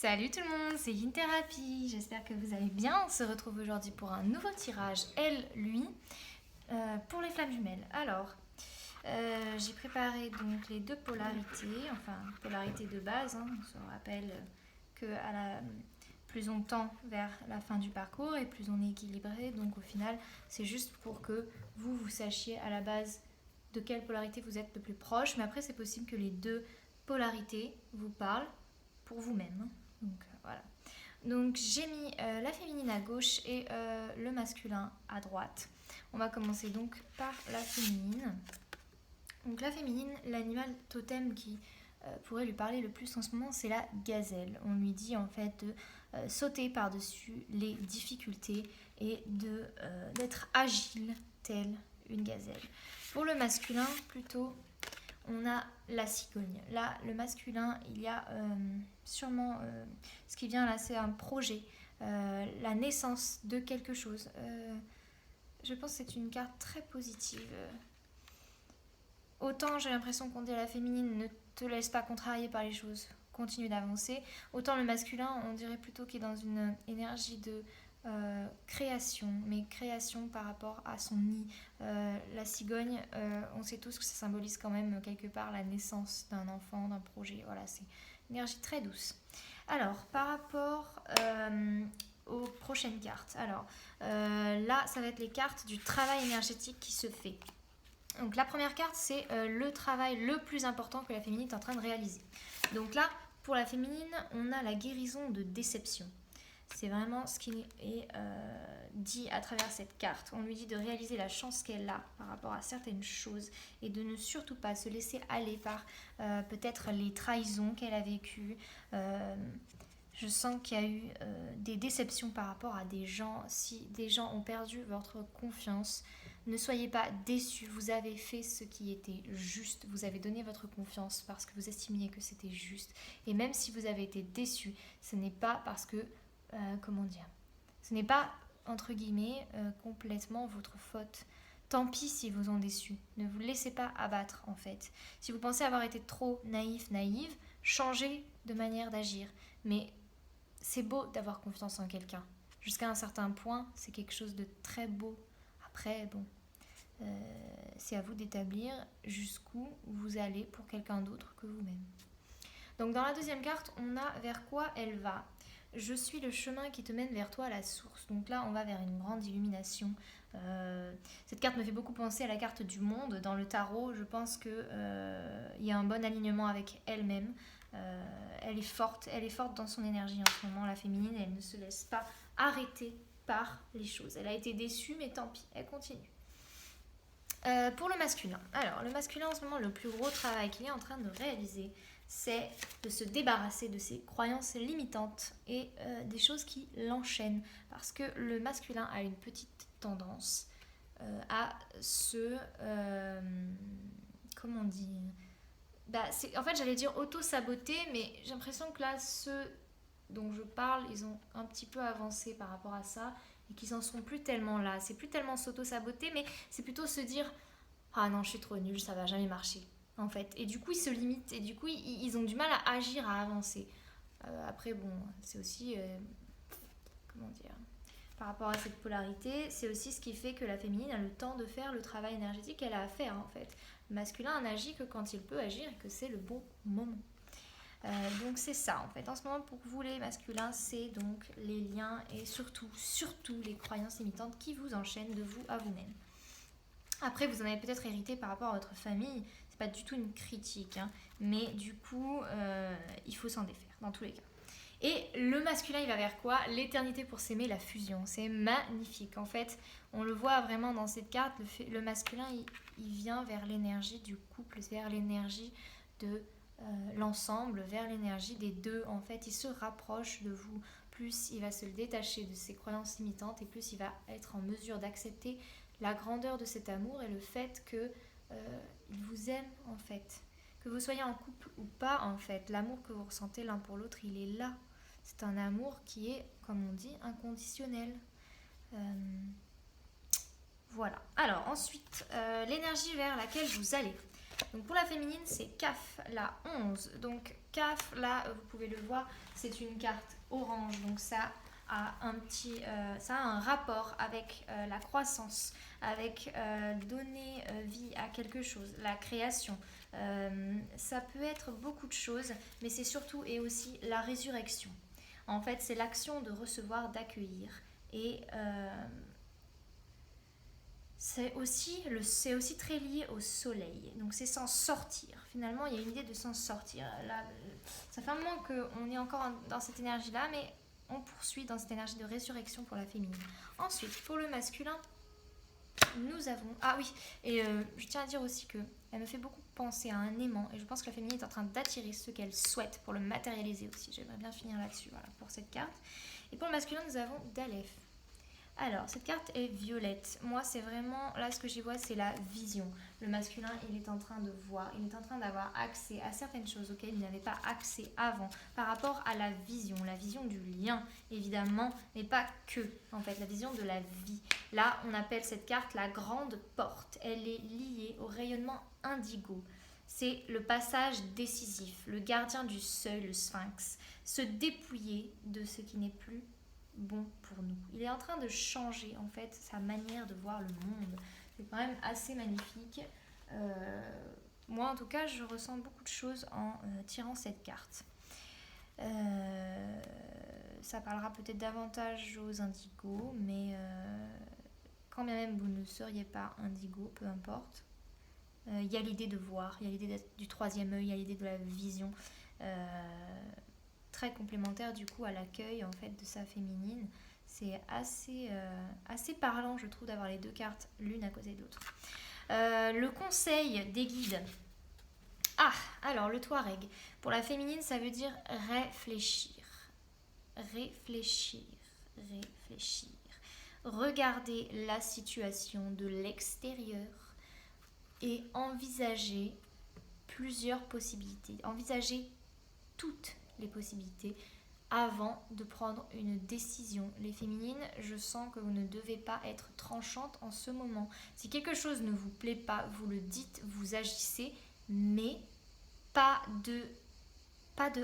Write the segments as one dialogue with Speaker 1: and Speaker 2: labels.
Speaker 1: Salut tout le monde, c'est Yin Therapy. J'espère que vous allez bien. On se retrouve aujourd'hui pour un nouveau tirage, elle, lui, pour les flammes jumelles. Alors, j'ai préparé donc les deux polarités, enfin polarité de base. On se rappelle que plus on tend vers la fin du parcours et plus on est équilibré. Donc au final, c'est juste pour que vous sachiez à la base de quelle polarité vous êtes le plus proche. Mais après, c'est possible que les deux polarités vous parlent pour vous-même. Donc voilà. Donc j'ai mis la féminine à gauche et le masculin à droite. On va commencer donc par la féminine. Donc la féminine, l'animal totem qui pourrait lui parler le plus en ce moment, c'est la gazelle. On lui dit en fait de sauter par-dessus les difficultés et d'être agile telle une gazelle. Pour le masculin, plutôt, on a la cigogne. Là, le masculin, il y a sûrement ce qui vient là, c'est un projet, la naissance de quelque chose. Je pense que c'est une carte très positive. Autant j'ai l'impression qu'on dit à la féminine, ne te laisse pas contrarier par les choses, continue d'avancer. Autant le masculin, on dirait plutôt qu'il est dans une énergie de création, mais création par rapport à son nid. La cigogne, on sait tous que ça symbolise quand même quelque part la naissance d'un enfant, d'un projet. Voilà, c'est une énergie très douce. Alors, par rapport aux prochaines cartes. Alors, là, ça va être les cartes du travail énergétique qui se fait. Donc la première carte, c'est le travail le plus important que la féminine est en train de réaliser. Donc là, pour la féminine, on a la guérison de déception. C'est vraiment ce qui est dit à travers cette carte. On lui dit de réaliser la chance qu'elle a par rapport à certaines choses et de ne surtout pas se laisser aller par peut-être les trahisons qu'elle a vécues. Je sens qu'il y a eu des déceptions par rapport à des gens. Si des gens ont perdu votre confiance, ne soyez pas déçus. Vous avez fait ce qui était juste. Vous avez donné votre confiance parce que vous estimiez que c'était juste. Et même si vous avez été déçus, ce n'est pas parce que comment dire, ce n'est pas entre guillemets complètement votre faute. Tant pis si vous en déçus. Ne vous laissez pas abattre en fait. Si vous pensez avoir été trop naïve, changez de manière d'agir. Mais c'est beau d'avoir confiance en quelqu'un. Jusqu'à un certain point, c'est quelque chose de très beau. Après, bon, c'est à vous d'établir jusqu'où vous allez pour quelqu'un d'autre que vous-même. Donc dans la deuxième carte, on a vers quoi elle va. Je suis le chemin qui te mène vers toi à la source. Donc là, on va vers une grande illumination. Cette carte me fait beaucoup penser à la carte du monde dans le tarot. Je pense qu'il y a un bon alignement avec elle-même. Elle est forte dans son énergie en ce moment, la féminine. Elle ne se laisse pas arrêter par les choses. Elle a été déçue, mais tant pis, elle continue. Pour le masculin. Alors, le masculin, en ce moment, le plus gros travail qu'il est en train de réaliser, c'est de se débarrasser de ses croyances limitantes et des choses qui l'enchaînent. Parce que le masculin a une petite tendance à se... comment dire, en fait, j'allais dire auto-saboter, mais j'ai l'impression que là, ceux dont je parle, ils ont un petit peu avancé par rapport à ça et qu'ils en sont plus tellement là. C'est plus tellement s'auto-saboter, mais c'est plutôt se dire ah non, je suis trop nulle, ça va jamais marcher, en fait. Et du coup, ils se limitent et du coup, ils ont du mal à agir, à avancer. Après, bon, c'est aussi comment dire, par rapport à cette polarité, c'est aussi ce qui fait que la féminine a le temps de faire le travail énergétique qu'elle a à faire, en fait. Le masculin n'agit que quand il peut agir et que c'est le bon moment. Donc c'est ça en fait. En ce moment pour vous les masculins, c'est donc les liens et surtout les croyances limitantes qui vous enchaînent de vous à vous-même. Après vous en avez peut-être hérité par rapport à votre famille, c'est pas du tout une critique, hein, mais du coup il faut s'en défaire dans tous les cas. Et le masculin il va vers quoi? L'éternité pour s'aimer, la fusion. C'est magnifique en fait. On le voit vraiment dans cette carte, le masculin il vient vers l'énergie du couple, vers l'énergie de l'ensemble, vers l'énergie des deux. En fait, il se rapproche de vous. Plus il va se détacher de ses croyances limitantes et plus il va être en mesure d'accepter la grandeur de cet amour et le fait que il vous aime en fait. Que vous soyez en couple ou pas en fait, l'amour que vous ressentez l'un pour l'autre, il est là. C'est un amour qui est, comme on dit, inconditionnel. Voilà. Alors ensuite, l'énergie vers laquelle vous allez. Donc pour la féminine, c'est CAF, la 11. Donc CAF, là, vous pouvez le voir, c'est une carte orange. Donc ça a ça a un rapport avec la croissance, avec donner vie à quelque chose, la création. Ça peut être beaucoup de choses, mais c'est surtout et aussi la résurrection. En fait, c'est l'action de recevoir, d'accueillir. Et c'est aussi très lié au soleil. Donc c'est s'en sortir. Finalement, il y a une idée de s'en sortir. Là, ça fait un moment qu'on est encore dans cette énergie-là, mais on poursuit dans cette énergie de résurrection pour la féminine. Ensuite, pour le masculin, nous avons... Ah oui, et je tiens à dire aussi que elle me fait beaucoup penser à un aimant, et je pense que la féminine est en train d'attirer ce qu'elle souhaite pour le matérialiser aussi. J'aimerais bien finir là-dessus, voilà, pour cette carte. Et pour le masculin, nous avons Dalef. Alors, cette carte est violette. Moi, c'est vraiment, là, ce que j'y vois, c'est la vision. Le masculin, il est en train de voir, il est en train d'avoir accès à certaines choses auxquelles il n'avait pas accès avant, par rapport à la vision du lien, évidemment, mais pas que, en fait, la vision de la vie. Là, on appelle cette carte la grande porte. Elle est liée au rayonnement indigo. C'est le passage décisif, le gardien du seuil, le sphinx. Se dépouiller de ce qui n'est plus bon pour nous. Il est en train de changer en fait sa manière de voir le monde. C'est quand même assez magnifique. Moi en tout cas je ressens beaucoup de choses en tirant cette carte. Ça parlera peut-être davantage aux indigos, mais quand bien même vous ne seriez pas indigo, peu importe. Il y a l'idée de voir, il y a l'idée du troisième œil, il y a l'idée de la vision. Très complémentaire du coup à l'accueil en fait de sa féminine. C'est assez parlant je trouve d'avoir les deux cartes l'une à côté de l'autre. Le conseil des guides. Ah, alors le Touareg. Pour la féminine ça veut dire réfléchir. Réfléchir. Réfléchir. Regarder la situation de l'extérieur et envisager plusieurs possibilités. Envisager toutes les possibilités avant de prendre une décision. Les féminines, je sens que vous ne devez pas être tranchante en ce moment. Si quelque chose ne vous plaît pas, vous le dites, vous agissez, mais pas de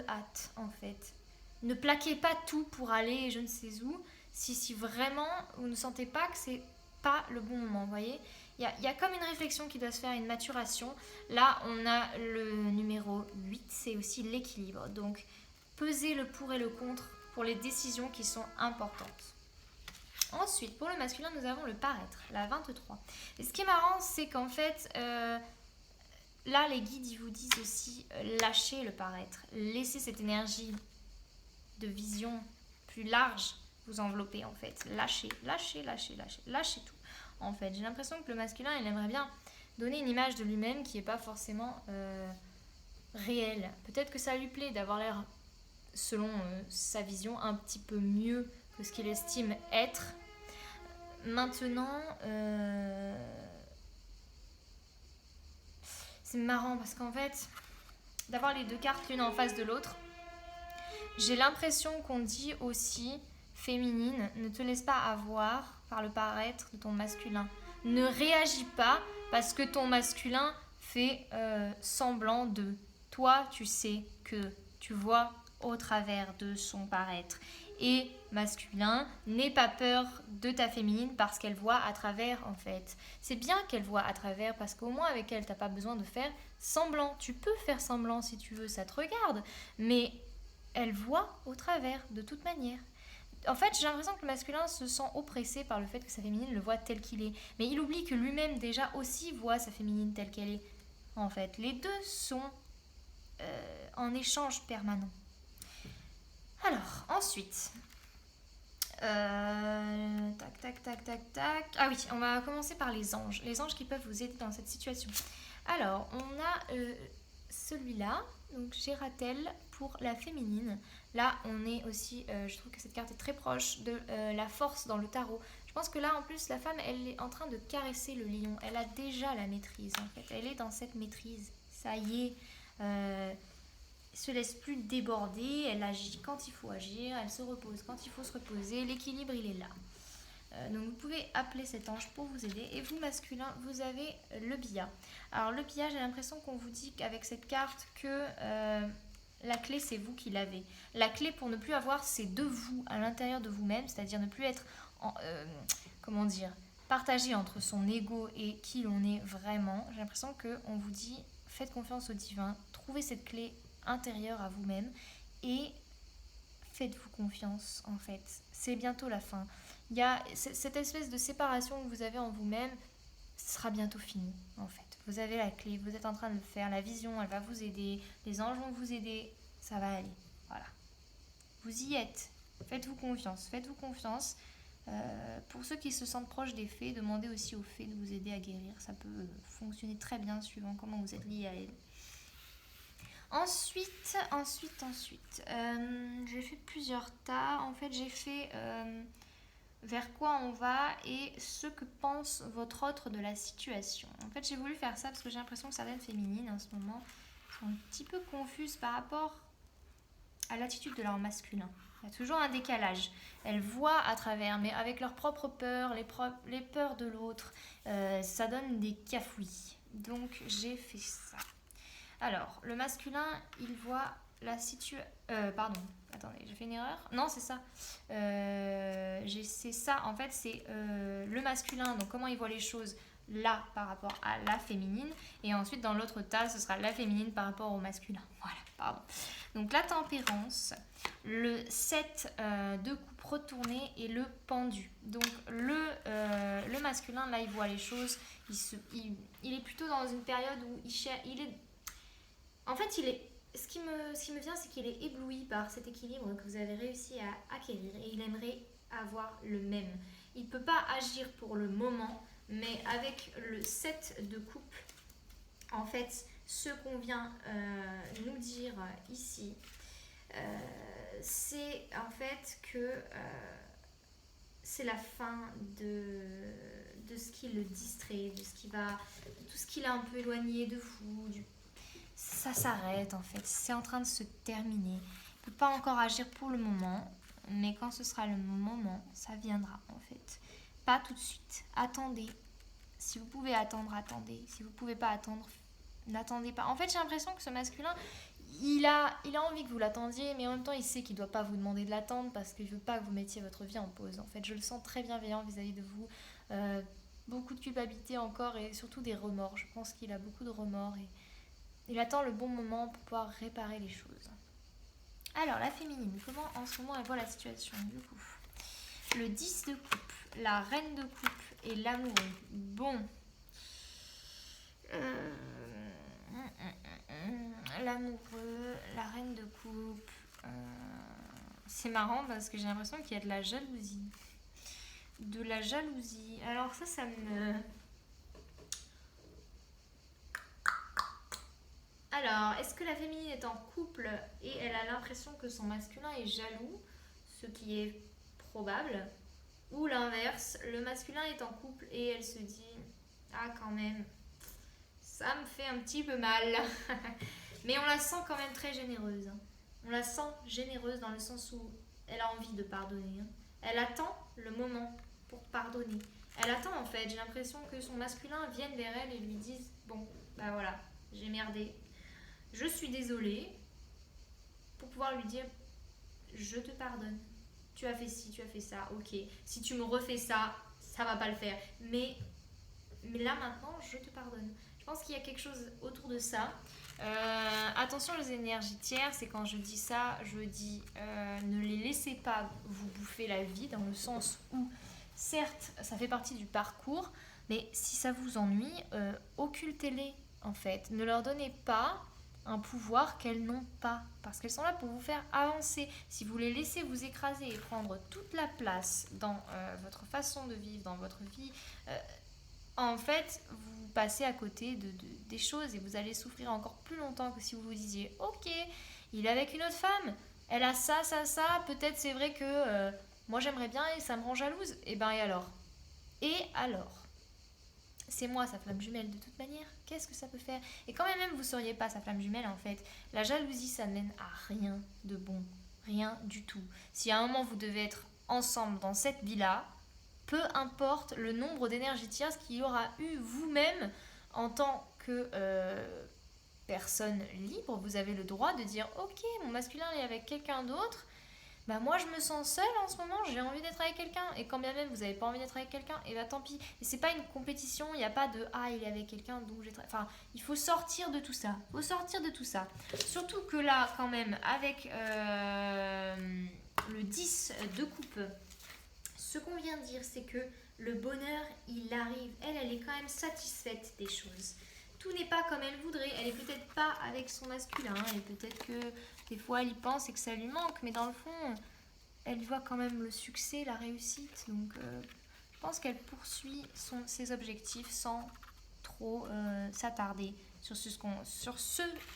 Speaker 1: hâte en fait. Ne plaquez pas tout pour aller je ne sais où si vraiment vous ne sentez pas que c'est pas le bon moment, vous voyez. Il y a comme une réflexion qui doit se faire, une maturation. Là, on a le numéro 8, c'est aussi l'équilibre. Donc, pesez le pour et le contre pour les décisions qui sont importantes. Ensuite, pour le masculin, nous avons le paraître, la 23. Et ce qui est marrant, c'est qu'en fait, là, les guides, ils vous disent aussi lâchez le paraître. Laissez cette énergie de vision plus large vous envelopper, en fait. Lâchez tout. En fait, j'ai l'impression que le masculin, il aimerait bien donner une image de lui-même qui n'est pas forcément réelle. Peut-être que ça lui plaît d'avoir l'air, selon sa vision, un petit peu mieux que ce qu'il estime être. Maintenant, c'est marrant parce qu'en fait, d'avoir les deux cartes l'une en face de l'autre, j'ai l'impression qu'on dit aussi, féminine, ne te laisse pas avoir par le paraître de ton masculin. Ne réagis pas parce que ton masculin fait semblant de. Toi, tu sais que tu vois au travers de son paraître. Et masculin, n'aie pas peur de ta féminine parce qu'elle voit à travers en fait. C'est bien qu'elle voit à travers parce qu'au moins avec elle, t'as pas besoin de faire semblant. Tu peux faire semblant si tu veux, ça te regarde. Mais elle voit au travers de toute manière. En fait, j'ai l'impression que le masculin se sent oppressé par le fait que sa féminine le voit tel qu'il est. Mais il oublie que lui-même déjà aussi voit sa féminine telle qu'elle est. En fait, les deux sont en échange permanent. Alors, ensuite... tac. Ah oui, on va commencer par les anges. Les anges qui peuvent vous aider dans cette situation. Alors, on a celui-là, donc Gératel pour la féminine. Là, on est aussi, je trouve que cette carte est très proche de la force dans le tarot. Je pense que là, en plus, la femme, elle est en train de caresser le lion. Elle a déjà la maîtrise, en fait. Elle est dans cette maîtrise. Ça y est. Se laisse plus déborder. Elle agit quand il faut agir. Elle se repose quand il faut se reposer. L'équilibre, il est là. Donc vous pouvez appeler cet ange pour vous aider. Et vous, masculin, vous avez le bia. Alors le bia, j'ai l'impression qu'on vous dit qu'avec cette carte que la clé, c'est vous qui l'avez. La clé pour ne plus avoir, c'est de vous, à l'intérieur de vous-même, c'est-à-dire ne plus être, comment dire, partagé entre son ego et qui l'on est vraiment. J'ai l'impression qu'on vous dit, faites confiance au divin, trouvez cette clé intérieure à vous-même et faites-vous confiance, en fait. C'est bientôt la fin. Il y a cette espèce de séparation que vous avez en vous-même, ce sera bientôt fini, en fait. Vous avez la clé, vous êtes en train de le faire, la vision, elle va vous aider, les anges vont vous aider, ça va aller. Voilà. Vous y êtes. Faites-vous confiance, faites-vous confiance. Pour ceux qui se sentent proches des fées, demandez aussi aux fées de vous aider à guérir. Ça peut fonctionner très bien suivant comment vous êtes lié à elles. Ensuite, j'ai fait plusieurs tas. En fait, j'ai fait vers quoi on va et ce que pense votre autre de la situation. En fait, j'ai voulu faire ça parce que j'ai l'impression que certaines féminines en ce moment sont un petit peu confuses par rapport à l'attitude de leur masculin. Il y a toujours un décalage. Elles voient à travers, mais avec leurs propres peurs, les peurs de l'autre, ça donne des cafouillis. Donc, j'ai fait ça. Alors, le masculin, il voit la situation... pardon, attendez, j'ai fait une erreur. Non, c'est ça. C'est ça, en fait, c'est le masculin, donc comment il voit les choses là par rapport à la féminine. Et ensuite, dans l'autre tas, ce sera la féminine par rapport au masculin. Voilà, pardon. Donc, la tempérance, le 7 de coupe retournée et le pendu. Donc, le masculin, là, il voit les choses. Il est plutôt dans une période où il est... En fait, ce qui me vient, c'est qu'il est ébloui par cet équilibre que vous avez réussi à acquérir et il aimerait avoir le même. Il ne peut pas agir pour le moment, mais avec le 7 de coupe, en fait, ce qu'on vient nous dire ici, c'est en fait que c'est la fin de ce qui le distrait, tout ce qui l'a un peu éloigné de vous, ça s'arrête en fait, c'est en train de se terminer. Il ne peut pas encore agir pour le moment, mais quand ce sera le moment, ça viendra en fait. Pas tout de suite, attendez. Si vous pouvez attendre, attendez. Si vous ne pouvez pas attendre, n'attendez pas. En fait, j'ai l'impression que ce masculin, il a envie que vous l'attendiez, mais en même temps, il sait qu'il ne doit pas vous demander de l'attendre parce qu'il ne veut pas que vous mettiez votre vie en pause. En fait, je le sens très bienveillant vis-à-vis de vous. Beaucoup de culpabilité encore et surtout des remords. Je pense qu'il a beaucoup de remords et il attend le bon moment pour pouvoir réparer les choses. Alors, la féminine, comment en ce moment elle voit la situation du coup? Le 10 de coupe, la reine de coupe et l'amoureux. Bon. L'amoureux, la reine de coupe. C'est marrant parce que j'ai l'impression qu'il y a de la jalousie. De la jalousie. Alors ça me... Alors, est-ce que la féminine est en couple et elle a l'impression que son masculin est jaloux, ce qui est probable, ou l'inverse, le masculin est en couple et elle se dit « Ah quand même, ça me fait un petit peu mal ». Mais on la sent quand même très généreuse. On la sent généreuse dans le sens où elle a envie de pardonner. Elle attend le moment pour pardonner. Elle attend en fait, j'ai l'impression que son masculin vienne vers elle et lui dise « Bon, bah voilà, j'ai merdé. Je suis désolée », pour pouvoir lui dire je te pardonne, tu as fait ci, tu as fait ça, ok, si tu me refais ça, ça va pas le faire, mais là maintenant je te pardonne. Je pense qu'il y a quelque chose autour de ça. Attention les énergies tiers, c'est quand je dis ça, je dis ne les laissez pas vous bouffer la vie, dans le sens où certes ça fait partie du parcours, mais si ça vous ennuie, occultez-les en fait, ne leur donnez pas un pouvoir qu'elles n'ont pas, parce qu'elles sont là pour vous faire avancer. Si vous les laissez vous écraser et prendre toute la place dans votre façon de vivre, dans votre vie, en fait, vous passez à côté des choses et vous allez souffrir encore plus longtemps que si vous vous disiez « Ok, il est avec une autre femme, elle a ça, peut-être c'est vrai que moi j'aimerais bien et ça me rend jalouse. » Et ben et alors c'est moi sa flamme jumelle de toute manière, qu'est-ce que ça peut faire? Et quand même vous ne seriez pas sa flamme jumelle en fait, la jalousie ça ne mène à rien de bon, rien du tout. Si à un moment vous devez être ensemble dans cette vie-là, peu importe le nombre d'énergie tierce qu'il y aura eu vous-même en tant que personne libre. Vous avez le droit de dire ok, mon masculin est avec quelqu'un d'autre. Bah moi je me sens seule en ce moment, j'ai envie d'être avec quelqu'un. Et quand bien même vous n'avez pas envie d'être avec quelqu'un, et bah tant pis. Et c'est pas une compétition, il n'y a pas de ah il est avec quelqu'un donc j'ai... Enfin, il faut sortir de tout ça. Il faut sortir de tout ça. Surtout que là quand même avec le 10 de coupe, ce qu'on vient de dire c'est que le bonheur il arrive. Elle est quand même satisfaite des choses. Tout n'est pas comme elle voudrait. Elle est peut-être pas avec son masculin. Et peut-être que des fois elle y pense et que ça lui manque. Mais dans le fond, elle voit quand même le succès, la réussite. Donc je pense qu'elle poursuit ses objectifs sans trop s'attarder sur ce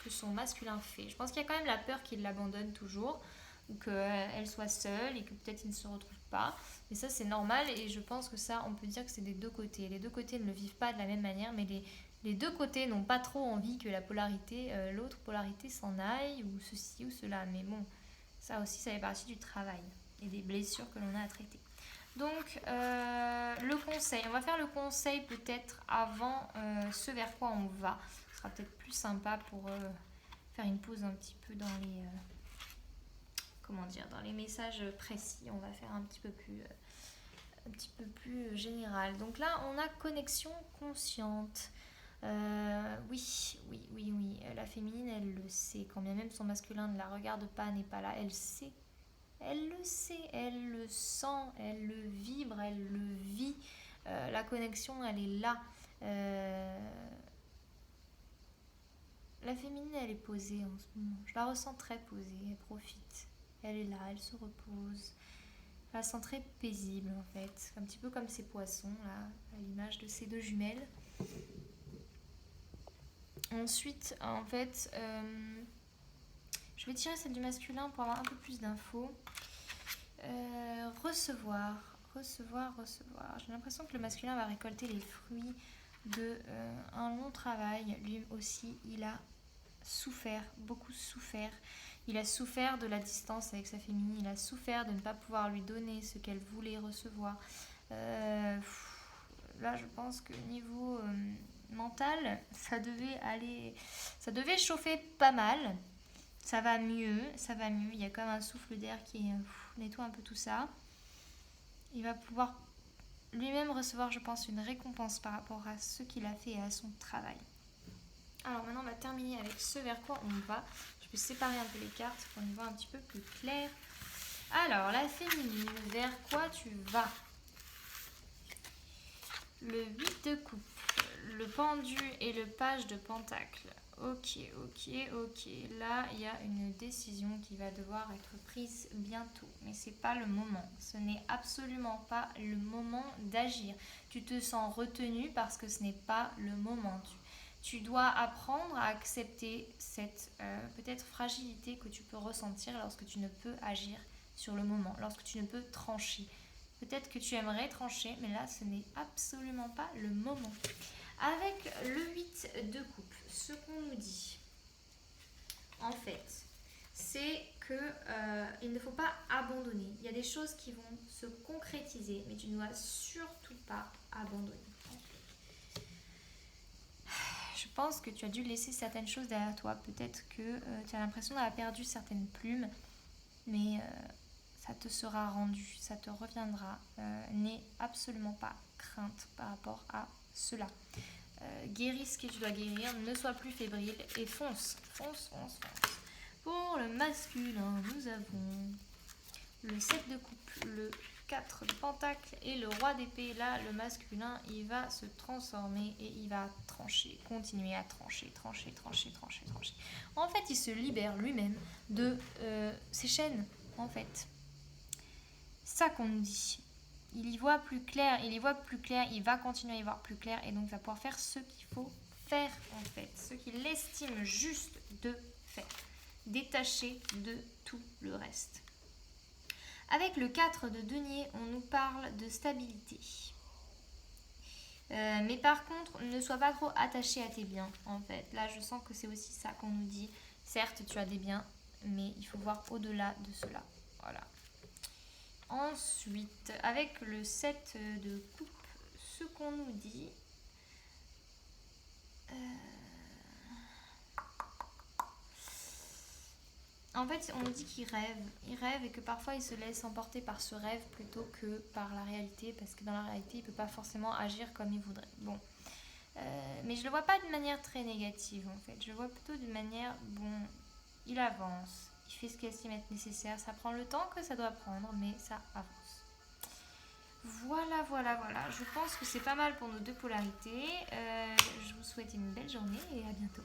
Speaker 1: que son masculin fait. Je pense qu'il y a quand même la peur qu'il l'abandonne toujours. Ou qu'elle soit seule et que peut-être il ne se retrouve pas. Mais ça c'est normal et je pense que ça on peut dire que c'est des deux côtés. Les deux côtés ne le vivent pas de la même manière mais les deux côtés n'ont pas trop envie que la polarité, l'autre polarité s'en aille ou ceci ou cela. Mais bon, ça aussi ça fait partie du travail et des blessures que l'on a à traiter. Donc le conseil, on va faire le conseil peut-être avant ce vers quoi on va. Ce sera peut-être plus sympa pour faire une pause un petit peu dans les... dans les messages précis, on va faire un petit peu plus général. Donc là, on a connexion consciente. Oui, la féminine, elle le sait. Quand bien même son masculin ne la regarde pas, n'est pas là, elle sait. Elle le sait, elle le sent, elle le vibre, elle le vit. La connexion, elle est là. La féminine, elle est posée en ce moment. Je la ressens très posée, elle profite. Elle est là, elle se repose. Je la sens très paisible en fait. Un petit peu comme ces poissons là, à l'image de ces deux jumelles. Ensuite, en fait, je vais tirer celle du masculin pour avoir un peu plus d'infos. Recevoir. J'ai l'impression que le masculin va récolter les fruits d'un long travail. Lui aussi, il a souffert, beaucoup souffert. Il a souffert de la distance avec sa féminine. Il a souffert de ne pas pouvoir lui donner ce qu'elle voulait recevoir. Là, je pense que niveau mental, ça devait chauffer pas mal. Ça va mieux. Il y a comme un souffle d'air qui nettoie un peu tout ça. Il va pouvoir lui-même recevoir, je pense, une récompense par rapport à ce qu'il a fait et à son travail. Alors maintenant, on va terminer avec ce vers quoi on va. Je vais séparer un peu les cartes pour y voir un petit peu plus clair. Alors, la féminine, vers quoi tu vas? Le 8 de coupe, le pendu et le page de pentacle. Ok. Là, il y a une décision qui va devoir être prise bientôt. Mais c'est pas le moment. Ce n'est absolument pas le moment d'agir. Tu te sens retenu parce que ce n'est pas le moment. Tu dois apprendre à accepter cette peut-être fragilité que tu peux ressentir lorsque tu ne peux agir sur le moment, lorsque tu ne peux trancher. Peut-être que tu aimerais trancher, mais là, ce n'est absolument pas le moment. Avec le 8 de coupe, ce qu'on nous dit, en fait, c'est qu'il ne faut pas abandonner. Il y a des choses qui vont se concrétiser, mais tu ne dois surtout pas abandonner. Je pense que tu as dû laisser certaines choses derrière toi. Peut-être que tu as l'impression d'avoir perdu certaines plumes, mais ça te sera rendu, ça te reviendra. N'aie absolument pas crainte par rapport à cela. Guéris ce que tu dois guérir, ne sois plus fébrile et fonce. Pour le masculin, nous avons le 7 de coupe, le 4 de pentacle et le roi d'épée. Là, le masculin, il va se transformer et il va trancher, continuer à trancher. En fait, il se libère lui-même de ses chaînes, en fait. Ça qu'on nous dit. Il y voit plus clair, il va continuer à y voir plus clair et donc il va pouvoir faire ce qu'il faut faire, en fait. Ce qu'il estime juste de faire. Détaché de tout le reste. Avec le 4 de denier, on nous parle de stabilité. Mais par contre, ne sois pas trop attaché à tes biens, en fait. Là, je sens que c'est aussi ça qu'on nous dit. Certes, tu as des biens, mais il faut voir au-delà de cela. Voilà. Ensuite, avec le 7 de coupe, ce qu'on nous dit... En fait, on nous dit qu'il rêve. Il rêve et que parfois il se laisse emporter par ce rêve plutôt que par la réalité, parce que dans la réalité, il ne peut pas forcément agir comme il voudrait. Bon. Mais je le vois pas d'une manière très négative en fait. Je le vois plutôt d'une manière, bon, il avance, il fait ce qu'il estime être nécessaire. Ça prend le temps que ça doit prendre, mais ça avance. Voilà, voilà, voilà. Je pense que c'est pas mal pour nos deux polarités. Je vous souhaite une belle journée et à bientôt.